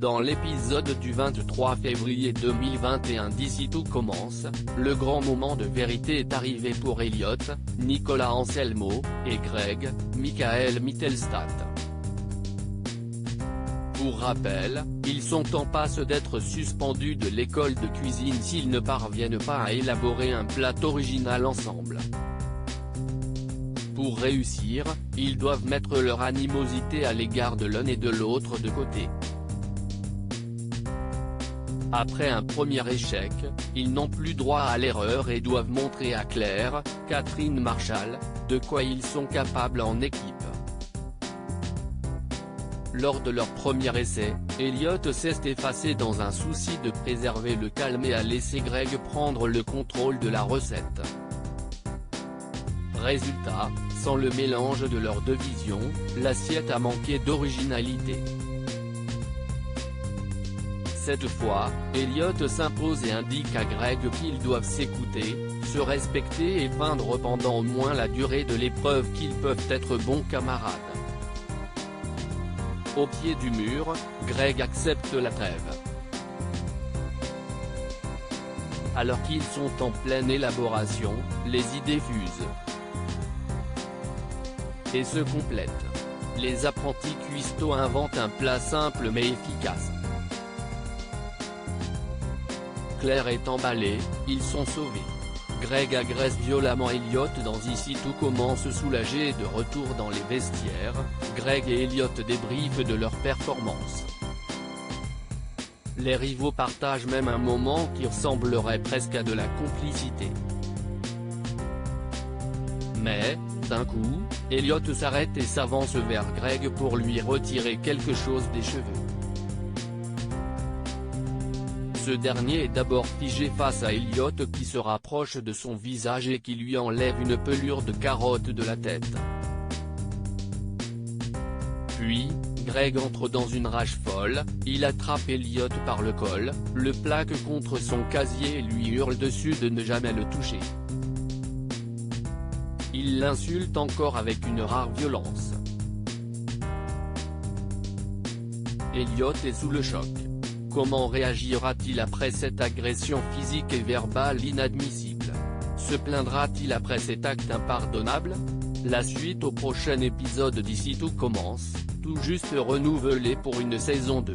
Dans l'épisode du 23 février 2021 d'Ici tout commence, le grand moment de vérité est arrivé pour Elliot, Nicolas Anselmo, et Greg, Michael Mittelstadt. Pour rappel, ils sont en passe d'être suspendus de l'école de cuisine s'ils ne parviennent pas à élaborer un plat original ensemble. Pour réussir, ils doivent mettre leur animosité à l'égard de l'un et de l'autre de côté. Après un premier échec, ils n'ont plus droit à l'erreur et doivent montrer à Claire, Catherine Marshall, de quoi ils sont capables en équipe. Lors de leur premier essai, Elliot s'est effacé dans un souci de préserver le calme et a laissé Greg prendre le contrôle de la recette. Résultat, sans le mélange de leurs deux visions, l'assiette a manqué d'originalité. Cette fois, Elliot s'impose et indique à Greg qu'ils doivent s'écouter, se respecter et feindre pendant au moins la durée de l'épreuve qu'ils peuvent être bons camarades. Au pied du mur, Greg accepte la trêve. Alors qu'ils sont en pleine élaboration, les idées fusent et se complètent. Les apprentis cuistots inventent un plat simple mais efficace. Claire est emballée, ils sont sauvés. Greg agresse violemment Elliot dans Ici tout commence soulagé et de retour dans les vestiaires, Greg et Elliot débriefent de leur performance. Les rivaux partagent même un moment qui ressemblerait presque à de la complicité. Mais, d'un coup, Elliot s'arrête et s'avance vers Greg pour lui retirer quelque chose des cheveux. Ce dernier est d'abord figé face à Elliot qui se rapproche de son visage et qui lui enlève une pelure de carotte de la tête. Puis, Greg entre dans une rage folle, il attrape Elliot par le col, le plaque contre son casier et lui hurle dessus de ne jamais le toucher. Il l'insulte encore avec une rare violence. Elliot est sous le choc. Comment réagira-t-il après cette agression physique et verbale inadmissible? Se plaindra-t-il après cet acte impardonnable? La suite au prochain épisode d'Ici tout commence, tout juste renouvelé pour une saison 2.